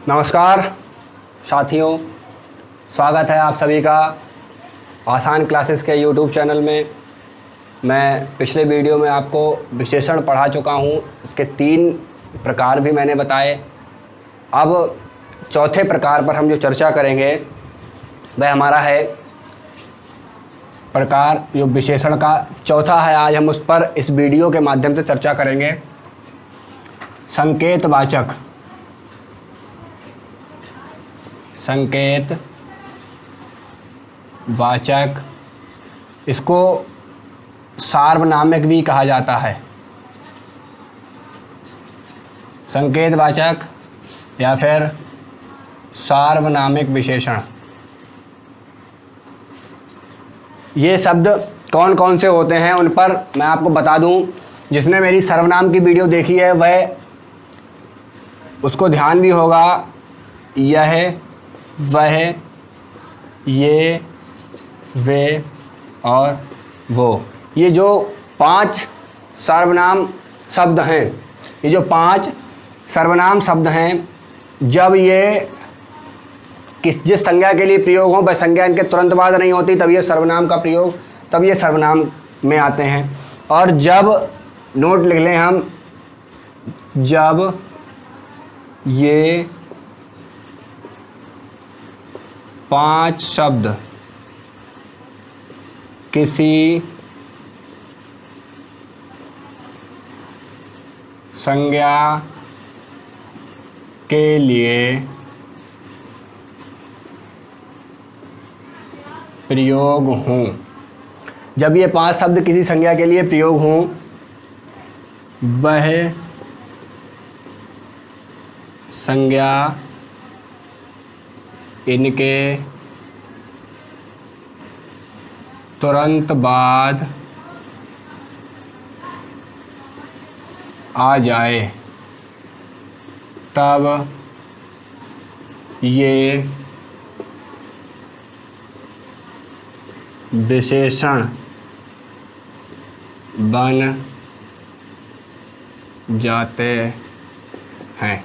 नमस्कार साथियों, स्वागत है आप सभी का आसान क्लासेस के यूट्यूब चैनल में। मैं पिछले वीडियो में आपको विशेषण पढ़ा चुका हूँ, उसके 3 प्रकार भी मैंने बताए। अब चौथे प्रकार पर हम जो चर्चा करेंगे वह हमारा है प्रकार जो विशेषण का चौथा है। आज हम उस पर इस वीडियो के माध्यम से चर्चा करेंगे। संकेतवाचक। संकेतवाचक, इसको सार्वनामिक भी कहा जाता है। संकेतवाचक या फिर सार्वनामिक विशेषण। ये शब्द कौन कौन से होते हैं उन पर मैं आपको बता दूं। जिसने मेरी सर्वनाम की वीडियो देखी है वह उसको ध्यान भी होगा। यह, वह, ये, वे और वो, ये जो 5 सर्वनाम शब्द हैं, ये जो 5 सर्वनाम शब्द हैं, जब ये जिस संज्ञा के लिए प्रयोग हो वह संज्ञा इनके तुरंत बाद नहीं होती, तब ये सर्वनाम का प्रयोग, तब ये सर्वनाम में आते हैं। और जब नोट लिख लें हम, जब ये 5 शब्द किसी संज्ञा के लिए प्रयोग हों, जब ये 5 शब्द किसी संज्ञा के लिए प्रयोग हों, वह संज्ञा इनके तुरंत बाद आ जाए, तब ये विशेषण बन जाते हैं।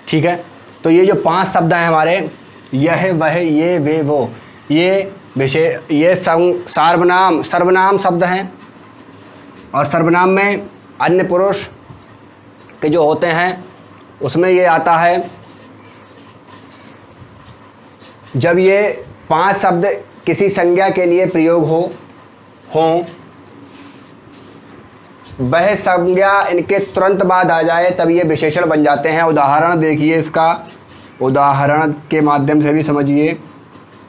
ठीक है, तो ये जो 5 शब्द हैं हमारे, यह, वह, ये, वे, वो, ये सर्वनाम शब्द हैं। और सर्वनाम में अन्य पुरुष के जो होते हैं उसमें ये आता है जब ये 5 शब्द किसी संज्ञा के लिए प्रयोग हों, वह संज्ञा इनके तुरंत बाद आ जाए, तब ये विशेषण बन जाते हैं। उदाहरण देखिए, इसका उदाहरण के माध्यम से भी समझिए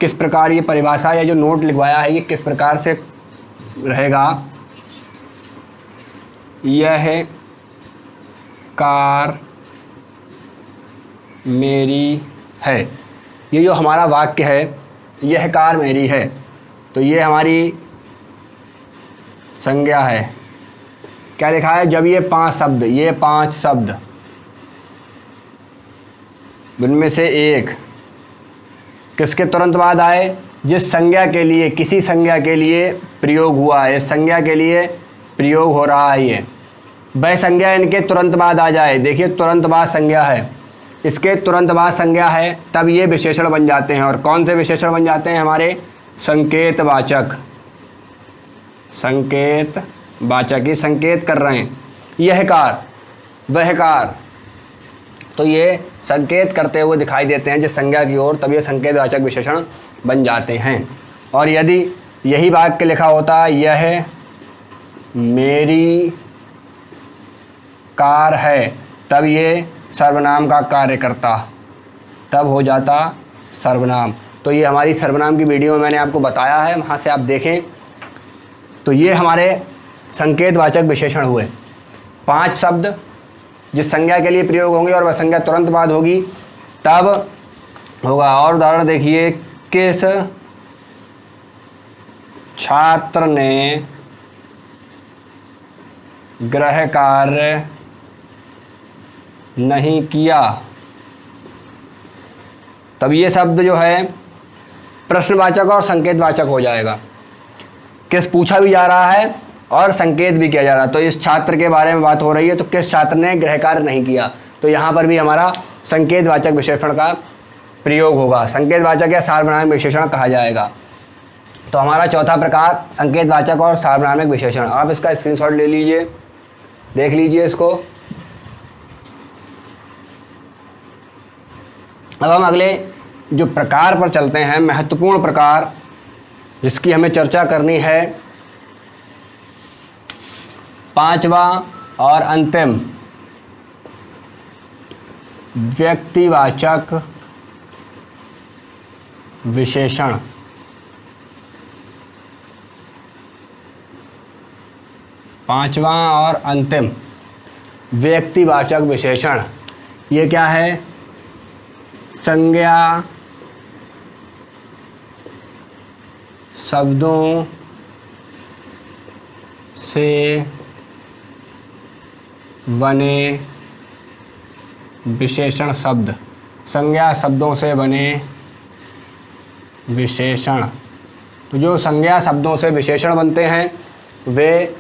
किस प्रकार ये परिभाषा या जो नोट लिखवाया है ये किस प्रकार से रहेगा। यह कार मेरी है, ये जो हमारा वाक्य है, यह कार मेरी है, तो ये हमारी संज्ञा है। क्या लिखा है? जब ये 5 शब्द, ये 5 शब्द, उनमें से एक किसके तुरंत बाद आए? जिस संज्ञा के लिए, किसी संज्ञा के लिए प्रयोग हुआ है, इस संज्ञा के लिए प्रयोग हो रहा है, ये वह संज्ञा इनके तुरंत बाद आ जाए। देखिए, तुरंत बाद संज्ञा है, इसके तुरंत बाद संज्ञा है, तब ये विशेषण बन जाते हैं। और कौन से विशेषण बन जाते हैं? हमारे संकेतवाचक। संकेतवाचक, ये संकेत कर रहे हैं, यह कार, वह कार, तो ये संकेत करते हुए दिखाई देते हैं जिस संज्ञा की ओर, तब ये संकेतवाचक विशेषण बन जाते हैं। और यदि यही वाक्य लिखा होता, यह मेरी कार है, तब ये सर्वनाम का कार्य करता, तब हो जाता सर्वनाम। तो ये हमारी सर्वनाम की वीडियो में मैंने आपको बताया है, वहाँ से आप देखें। तो ये हमारे संकेतवाचक विशेषण हुए। 5 शब्द जिस संज्ञा के लिए प्रयोग होंगे और वह संज्ञा तुरंत बाद होगी, तब होगा। और उदाहरण देखिए, किस छात्र ने गृह कार्य नहीं किया, तब ये शब्द जो है प्रश्नवाचक और संकेतवाचक हो जाएगा। किस पूछा भी जा रहा है और संकेत भी किया जा रहा है। तो इस छात्र के बारे में बात हो रही है, तो किस छात्र ने गृह कार्य नहीं किया, तो यहाँ पर भी हमारा संकेतवाचक विशेषण का प्रयोग होगा, संकेतवाचक या सार्वनामिक विशेषण कहा जाएगा। तो हमारा चौथा प्रकार संकेतवाचक और सार्वनामिक विशेषण। आप इसका स्क्रीनशॉट ले लीजिए, देख लीजिए इसको। अब हम अगले जो प्रकार पर चलते हैं, महत्वपूर्ण प्रकार जिसकी हमें चर्चा करनी है, पांचवा और अंतिम व्यक्तिवाचक विशेषण। पांचवा और अंतिम व्यक्तिवाचक विशेषण, ये क्या है? संज्ञा शब्दों से बने विशेषण शब्द। संज्ञा शब्दों से बने विशेषण। तो जो संज्ञा शब्दों से विशेषण बनते हैं वे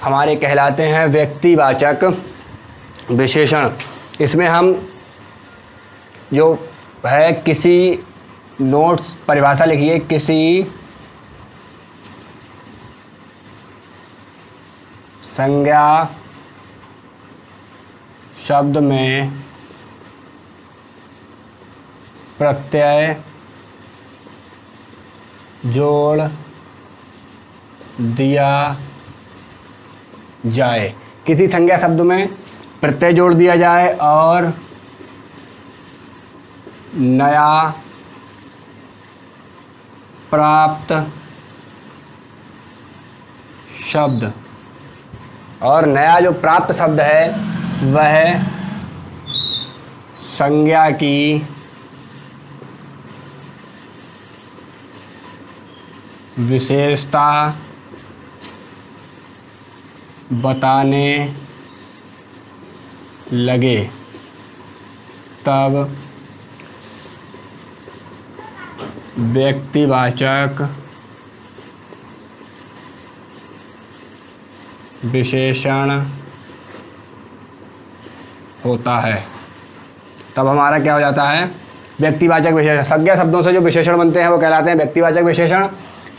हमारे कहलाते हैं व्यक्तिवाचक विशेषण। इसमें हम जो है किसी नोट्स परिभाषा लिखिए, किसी संज्ञा शब्द में प्रत्यय जोड़ दिया जाए। किसी संज्ञा शब्द में प्रत्यय जोड़ दिया जाए और नया प्राप्त शब्द, और नया जो प्राप्त शब्द है वह संज्ञा की विशेषता बताने लगे, तब व्यक्तिवाचक विशेषण होता है। तब हमारा क्या हो जाता है? व्यक्तिवाचक विशेषण। संज्ञा शब्दों से जो विशेषण बनते हैं वो कहलाते हैं व्यक्तिवाचक विशेषण।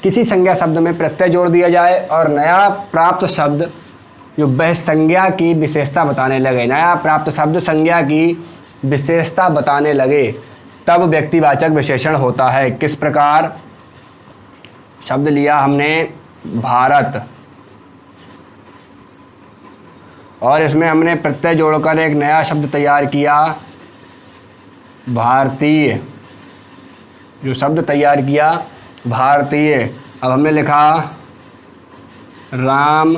किसी संज्ञा शब्द में प्रत्यय जोड़ दिया जाए और नया प्राप्त शब्द जो वह संज्ञा की विशेषता बताने लगे, नया प्राप्त शब्द संज्ञा की विशेषता बताने लगे, तब व्यक्तिवाचक विशेषण होता है। किस प्रकार? शब्द लिया हमने भारत, और इसमें हमने प्रत्यय जोड़कर एक नया शब्द तैयार किया भारतीय। जो शब्द तैयार किया भारतीय, अब हमने लिखा राम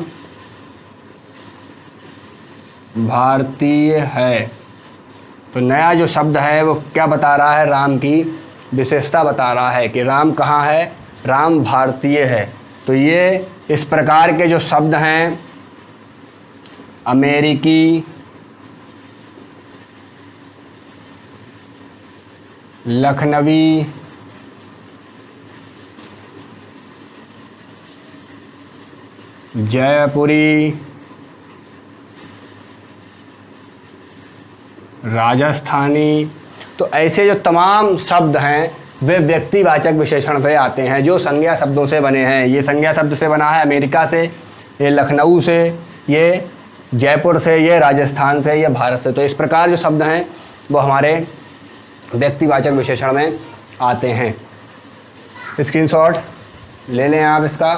भारतीय है। तो नया जो शब्द है वो क्या बता रहा है? राम की विशेषता बता रहा है कि राम कहाँ है? राम भारतीय है। तो ये इस प्रकार के जो शब्द हैं, अमेरिकी, लखनवी, जयपुरी, राजस्थानी, तो ऐसे जो तमाम शब्द हैं वे व्यक्तिवाचक विशेषण से आते हैं, जो संज्ञा शब्दों से बने हैं। ये संज्ञा शब्द से बना है अमेरिका से, ये लखनऊ से, ये जयपुर से, ये राजस्थान से, ये भारत से। तो इस प्रकार जो शब्द हैं वो हमारे व्यक्तिवाचक विशेषण में आते हैं। स्क्रीनशॉट ले लें आप इसका।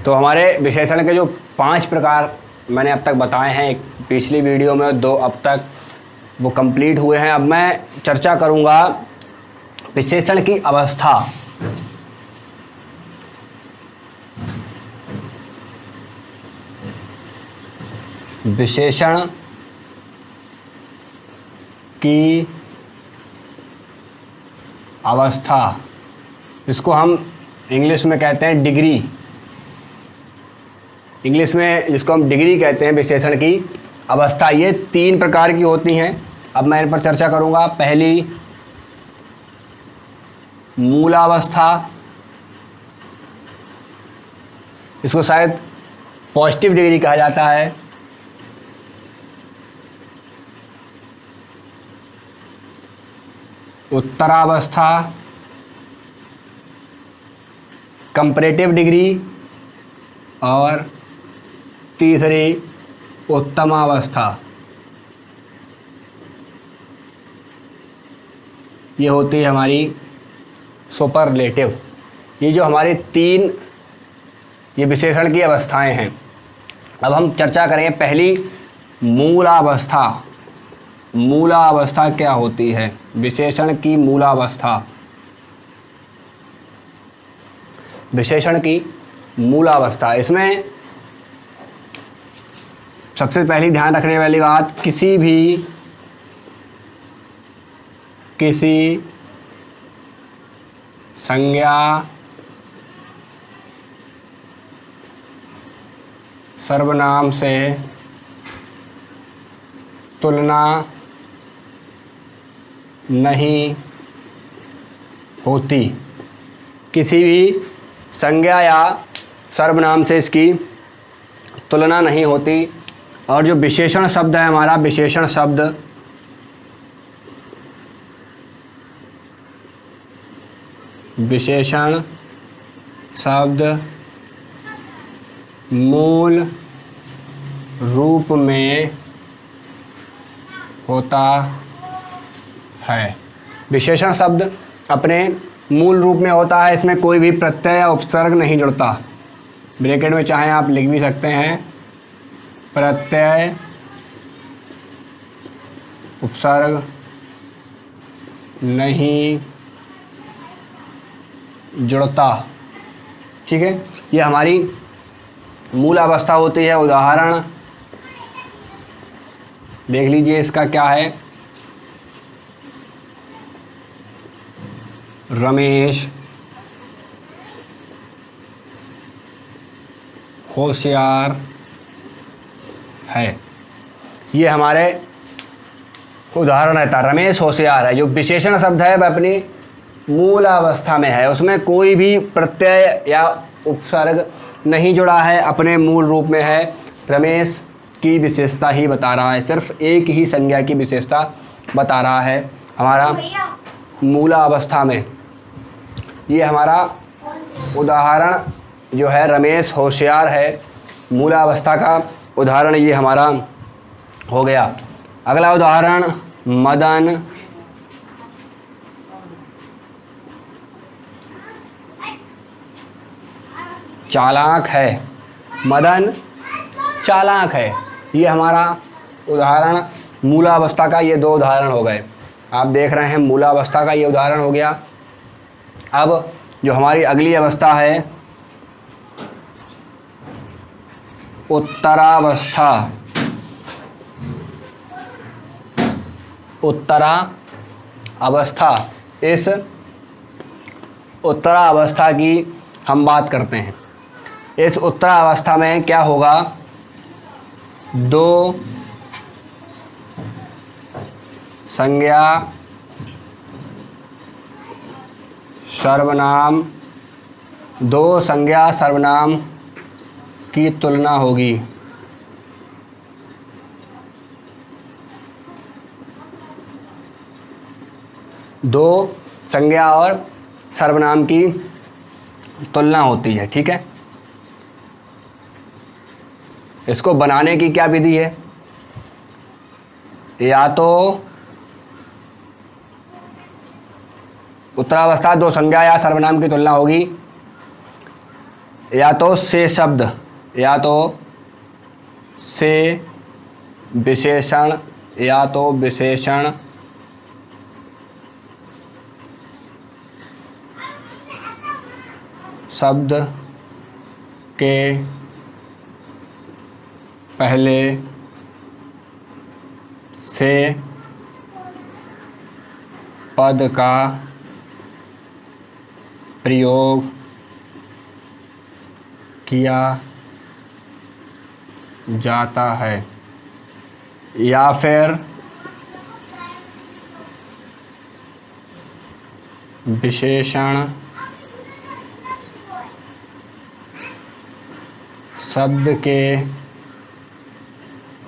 तो हमारे विशेषण के जो 5 प्रकार मैंने अब तक बताए हैं, एक पिछली वीडियो में 2 अब तक, वो कंप्लीट हुए हैं। अब मैं चर्चा करूंगा विशेषण की अवस्था। विशेषण की अवस्था, इसको हम इंग्लिश में कहते हैं डिग्री। इंग्लिश में जिसको हम डिग्री कहते हैं विशेषण की अवस्था, ये 3 प्रकार की होती हैं। अब मैं इन पर चर्चा करूंगा। पहली मूलावस्था, इसको शायद पॉजिटिव डिग्री कहा जाता है। उत्तरावस्था, कंपैरेटिव डिग्री, और तीसरी उत्तमावस्था। ये होती है हमारी सुपरलेटिव। ये जो हमारी तीन ये विशेषण की अवस्थाएं हैं। अब हम चर्चा करेंगे पहली मूलावस्था। मूलावस्था क्या होती है? विशेषण की मूलावस्था। विशेषण की मूलावस्था, इसमें सबसे पहली ध्यान रखने वाली बात, किसी संज्ञा, सर्वनाम से तुलना नहीं होती। किसी भी संज्ञा या सर्वनाम से इसकी तुलना नहीं होती। और जो विशेषण शब्द है हमारा, विशेषण शब्द मूल रूप में होता है। विशेषण शब्द अपने मूल रूप में होता है, इसमें कोई भी प्रत्यय या उपसर्ग नहीं जुड़ता। ब्रैकेट में चाहे आप लिख भी सकते हैं, प्रत्यय उपसर्ग नहीं जुड़ता। ठीक है, ये हमारी मूल अवस्था होती है। उदाहरण देख लीजिए, इसका क्या है? रमेश होशियार है। ये हमारे उदाहरण रहता है, रमेश होशियार है। जो विशेषण शब्द है वह अपनी मूल अवस्था में है, उसमें कोई भी प्रत्यय या उपसर्ग नहीं जुड़ा है, अपने मूल रूप में है। रमेश की विशेषता ही बता रहा है, सिर्फ एक ही संज्ञा की विशेषता बता रहा है हमारा मूला अवस्था में। ये हमारा उदाहरण जो है, रमेश होशियार है, मूला अवस्था का उदाहरण ये हमारा हो गया। अगला उदाहरण, मदन चालाक है। मदन चालाक है, ये हमारा उदाहरण मूलावस्था का। ये दो उदाहरण हो गए, आप देख रहे हैं। मूलावस्था का ये उदाहरण हो गया। अब जो हमारी अगली अवस्था है, उत्तरावस्था। उत्तरा अवस्था, इस उत्तरावस्था की हम बात करते हैं। इस उत्तरावस्था में क्या होगा? दो संज्ञा सर्वनाम, दो संज्ञा सर्वनाम की तुलना होगी। दो संज्ञा और सर्वनाम की तुलना होती है। ठीक है, इसको बनाने की क्या विधि है? या तो उत्तरावस्था दो संज्ञा या सर्वनाम की तुलना होगी, या तो से शब्द, या तो से विशेषण, या तो विशेषण शब्द के पहले से पद का प्रयोग किया जाता है, या फिर विशेषण शब्द के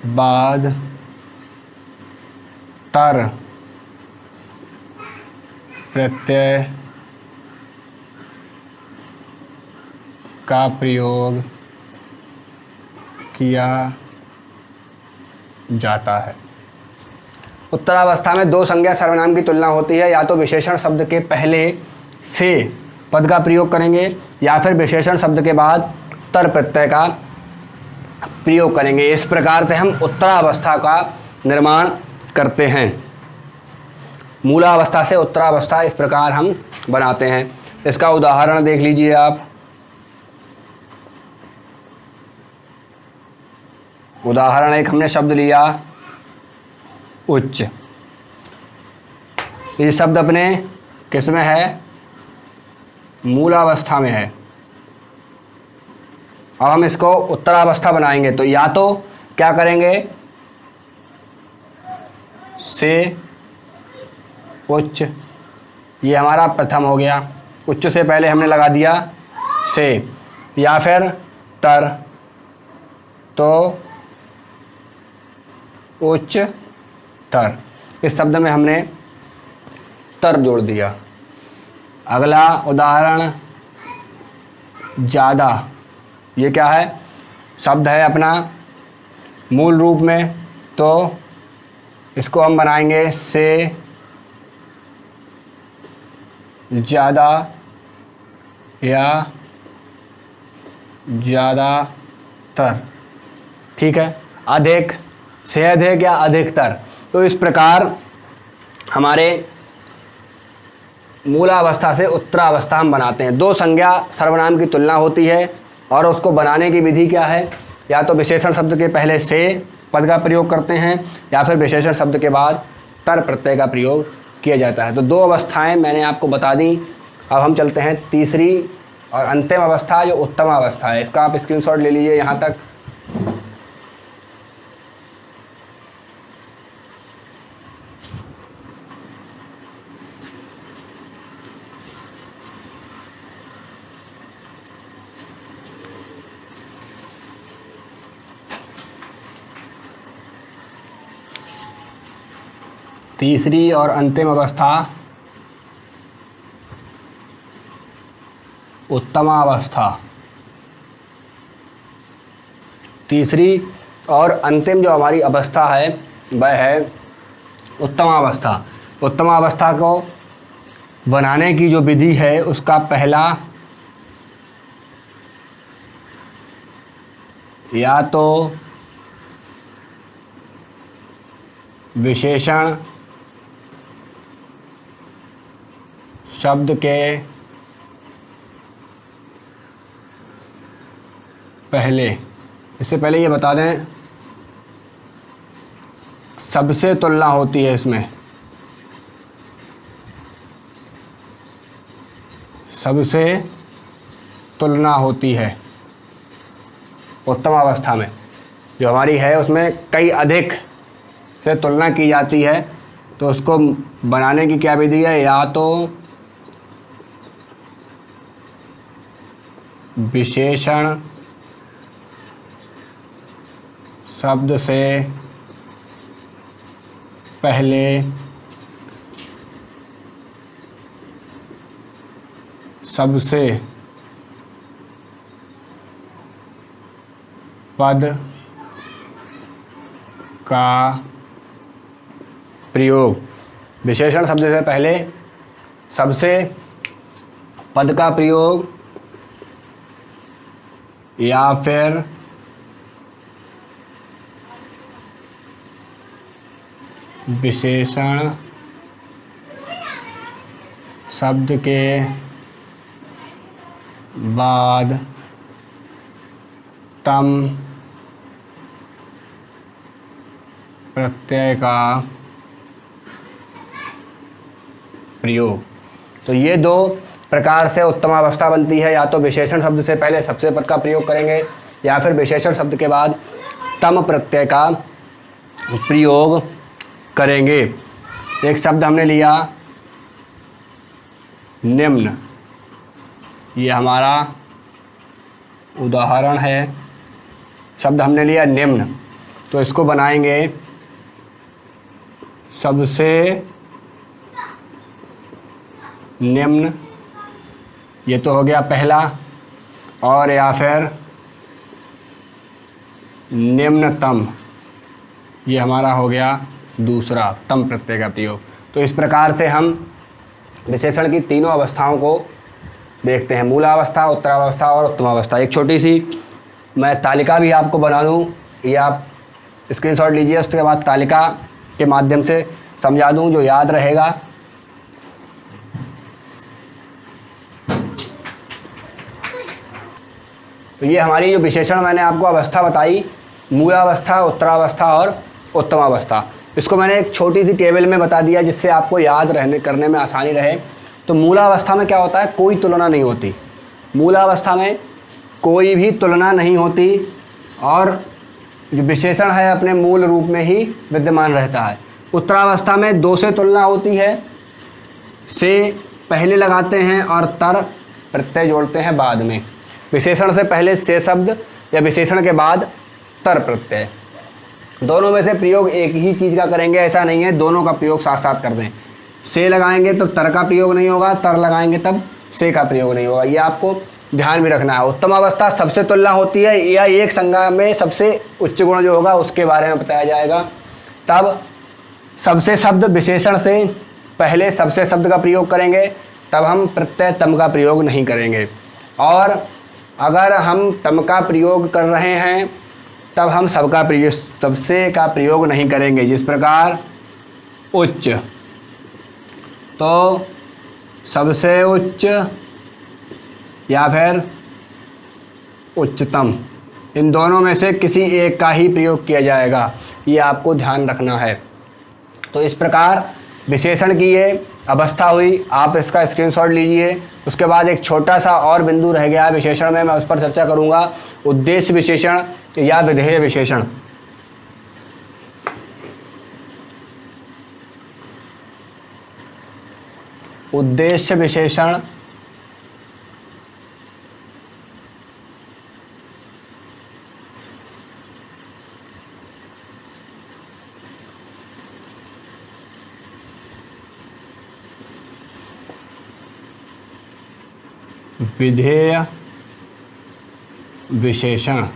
बाद तर प्रत्यय का प्रयोग किया जाता है। उत्तरावस्था में दो संज्ञा सर्वनाम की तुलना होती है, या तो विशेषण शब्द के पहले से पद का प्रयोग करेंगे या फिर विशेषण शब्द के बाद तर प्रत्यय का प्रयोग करेंगे। इस प्रकार से हम उत्तरावस्था का निर्माण करते हैं। मूलावस्था से उत्तरावस्था इस प्रकार हम बनाते हैं। इसका उदाहरण देख लीजिए आप। उदाहरण एक हमने शब्द लिया उच्च। ये शब्द अपने किस में है? मूलावस्था में है। अब हम इसको उत्तरावस्था बनाएंगे तो या तो क्या करेंगे, से उच्च, ये हमारा प्रथम हो गया, उच्च से पहले हमने लगा दिया से, या फिर तर, तो उच्च तर, इस शब्द में हमने तर जोड़ दिया। अगला उदाहरण ज़्यादा। ये क्या है? शब्द है अपना मूल रूप में, तो इसको हम बनाएंगे से ज़्यादा या ज़्यादातर। ठीक है। अधिक, से अधिक या अधिकतर। तो इस प्रकार हमारे मूलावस्था से उत्तरावस्था हम बनाते हैं। दो संज्ञा सर्वनाम की तुलना होती है और उसको बनाने की विधि क्या है? या तो विशेषण शब्द के पहले से पद का प्रयोग करते हैं या फिर विशेषण शब्द के बाद तर प्रत्यय का प्रयोग किया जाता है। तो दो अवस्थाएं मैंने आपको बता दी। अब हम चलते हैं तीसरी और अंतिम अवस्था, जो उत्तम अवस्था है। इसका आप स्क्रीनशॉट ले लीजिए यहाँ तक। तीसरी और अंतिम अवस्था उत्तमावस्था। तीसरी और अंतिम जो हमारी अवस्था है वह है उत्तमावस्था। उत्तमावस्था को बनाने की जो विधि है उसका पहला या तो विशेषण शब्द के पहले, इससे पहले ये बता दें सबसे तुलना होती है, इसमें सबसे तुलना होती है उत्तम अवस्था में। जो हमारी है उसमें कई अधिक से तुलना की जाती है, तो उसको बनाने की क्या विधि है? या तो विशेषण शब्द से पहले सबसे पद का प्रयोग। विशेषण शब्द से पहले सबसे पद का प्रयोग या फिर विशेषण शब्द के बाद तम प्रत्यय का प्रयोग। तो ये दो प्रकार से उत्तमावस्था बनती है। या तो विशेषण शब्द से पहले सबसे पद का प्रयोग करेंगे या फिर विशेषण शब्द के बाद तम प्रत्यय का प्रयोग करेंगे। एक शब्द हमने लिया निम्न, ये हमारा उदाहरण है शब्द हमने लिया निम्न, तो इसको बनाएंगे सबसे निम्न, ये तो हो गया पहला, और या फिर निम्नतम, ये हमारा हो गया दूसरा, तम प्रत्यय का प्रयोग। तो इस प्रकार से हम विशेषण की तीनों अवस्थाओं को देखते हैं, मूलावस्था, उत्तरावस्था और उत्तमावस्था। एक छोटी सी मैं तालिका भी आपको बना दूँ, ये आप स्क्रीनशॉट लीजिए, उसके बाद तालिका के माध्यम से समझा दूँ जो याद रहेगा। तो ये हमारी जो विशेषण मैंने आपको अवस्था बताई, मूलावस्था, उत्तरावस्था और उत्तमावस्था, इसको मैंने एक छोटी सी टेबल में बता दिया जिससे आपको याद रहने करने में आसानी रहे। तो मूलावस्था में क्या होता है, कोई तुलना नहीं होती। मूलावस्था में कोई भी तुलना नहीं होती और जो विशेषण है अपने मूल रूप में ही विद्यमान रहता है। उत्तरावस्था में दो से तुलना होती है, से पहले लगाते हैं और तर प्रत्यय जोड़ते हैं बाद में। विशेषण से पहले से शब्द या विशेषण के बाद तर प्रत्यय, दोनों में से प्रयोग एक ही चीज़ का करेंगे ऐसा नहीं है, दोनों का प्रयोग साथ साथ कर दें। से लगाएंगे तो तर का प्रयोग नहीं होगा, तर लगाएंगे तब से का प्रयोग नहीं होगा, ये आपको ध्यान भी रखना है। उत्तमावस्था सबसे तुलना होती है या एक संज्ञा में सबसे उच्च गुण जो होगा उसके बारे में बताया जाएगा। तब सबसे शब्द विशेषण से पहले सबसे शब्द का प्रयोग करेंगे, तब हम प्रत्यय तम का प्रयोग नहीं करेंगे। और अगर हम तम का प्रयोग कर रहे हैं तब हम सबसे का प्रयोग नहीं करेंगे। जिस प्रकार उच्च, तो सबसे उच्च या फिर उच्चतम, इन दोनों में से किसी एक का ही प्रयोग किया जाएगा, ये आपको ध्यान रखना है। तो इस प्रकार विशेषण की ये अवस्था हुई, आप इसका स्क्रीनशॉट लीजिए। उसके बाद एक छोटा सा और बिंदु रह गया है विशेषण में, मैं उस पर चर्चा करूंगा, उद्देश्य विशेषण या विधेय विशेषण। उद्देश्य विशेषण विधेय विशेषण,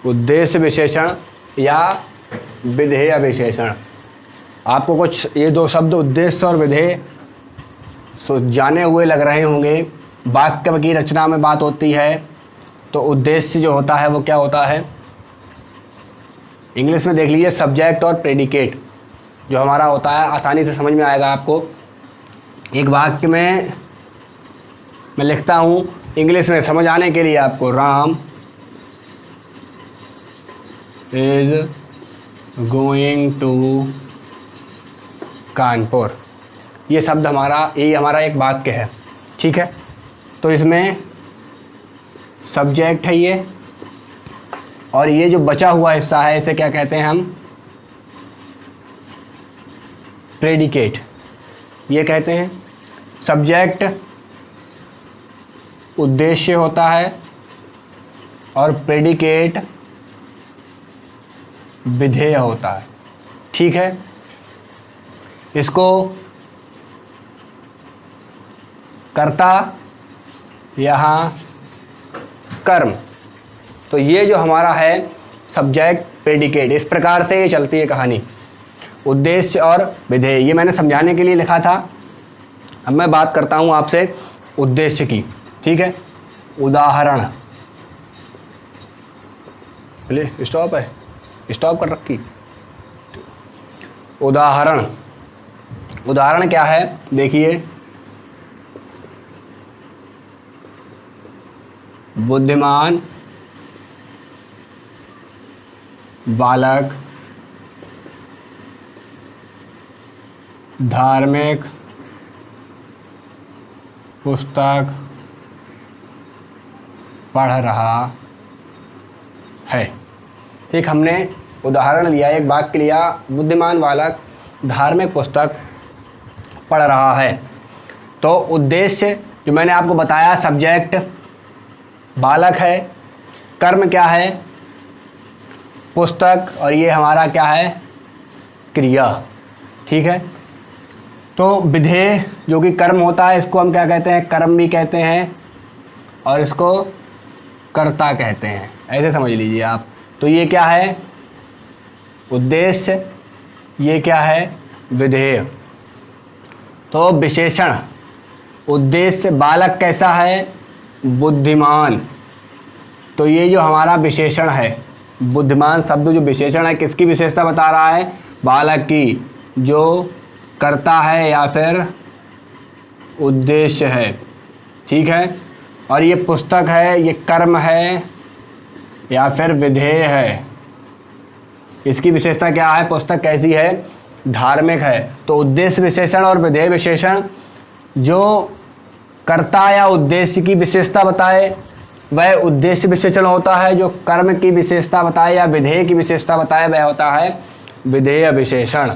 उद्देश्य विशेषण या विधेय विशेषण। आपको कुछ ये दो शब्द उद्देश्य और विधेय जाने हुए लग रहे होंगे। वाक्य की रचना में बात होती है तो उद्देश्य जो होता है वो क्या होता है, इंग्लिश में देख लीजिए सब्जेक्ट और प्रेडिकेट जो हमारा होता है, आसानी से समझ में आएगा आपको। एक वाक्य में मैं लिखता हूँ इंग्लिश में समझ आने के लिए आपको, Ram is going to Kanpur, ये शब्द यही हमारा एक वाक्य है, ठीक है। तो इसमें सब्जेक्ट है ये, और ये जो बचा हुआ हिस्सा है इसे क्या कहते हैं हम, प्रेडिकेट, ये कहते हैं। सब्जेक्ट उद्देश्य होता है और प्रेडिकेट विधेय होता है, ठीक है। इसको कर्ता, यहाँ कर्म, तो ये जो हमारा है सब्जेक्ट प्रेडिकेट, इस प्रकार से ये चलती है कहानी, उद्देश्य और विधेय। ये मैंने समझाने के लिए लिखा था। अब मैं बात करता हूँ आपसे उद्देश्य की, ठीक है। उदाहरण, चलिए स्टॉप है, स्टॉप कर रखी। उदाहरण, उदाहरण क्या है देखिए, बुद्धिमान बालक धार्मिक पुस्तक पढ़ रहा है। एक हमने उदाहरण लिया, एक वाक्य लिया, बुद्धिमान बालक धार्मिक पुस्तक पढ़ रहा है। तो उद्देश्य जो मैंने आपको बताया, सब्जेक्ट बालक है, कर्म क्या है, पुस्तक, और ये हमारा क्या है, क्रिया। ठीक है, तो विधेय जो कि कर्म होता है इसको हम क्या कहते हैं, कर्म भी कहते हैं, और इसको कर्ता कहते हैं, ऐसे समझ लीजिए आप। तो ये क्या है, उद्देश्य, ये क्या है, विधेय। तो विशेषण, उद्देश्य, बालक कैसा है, बुद्धिमान। तो ये जो हमारा विशेषण है, बुद्धिमान शब्द जो विशेषण है, किसकी विशेषता बता रहा है, बालक की, जो कर्ता है या फिर उद्देश्य है। ठीक है, और ये पुस्तक है, ये कर्म है या फिर विधेय है। इसकी विशेषता क्या है, पुस्तक कैसी है, धार्मिक है। तो उद्देश्य विशेषण और विधेय विशेषण जो कर्ता या उद्देश्य की विशेषता बताए वह उद्देश्य विशेषण होता है, जो कर्म की विशेषता बताए या विधेय की विशेषता बताए वह होता है विधेय विशेषण।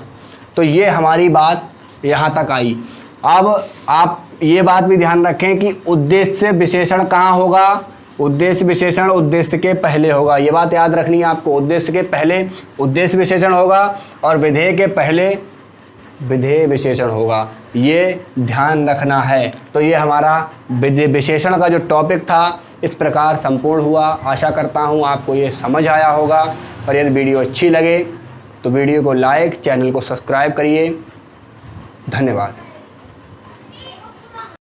तो ये हमारी बात यहाँ तक आई। अब आप ये बात भी ध्यान रखें कि उद्देश्य विशेषण कहाँ होगा, उद्देश्य विशेषण उद्देश्य के पहले होगा। ये बात याद रखनी है आपको, उद्देश्य के पहले उद्देश्य विशेषण होगा और विधेय के पहले विधेय विशेषण होगा, ये ध्यान रखना है। तो ये हमारा विधेय विशेषण का जो टॉपिक था इस प्रकार संपूर्ण हुआ। आशा करता हूँ आपको ये समझ आया होगा, और यदि वीडियो अच्छी लगे तो वीडियो को लाइक, चैनल को सब्सक्राइब करिए। धन्यवाद।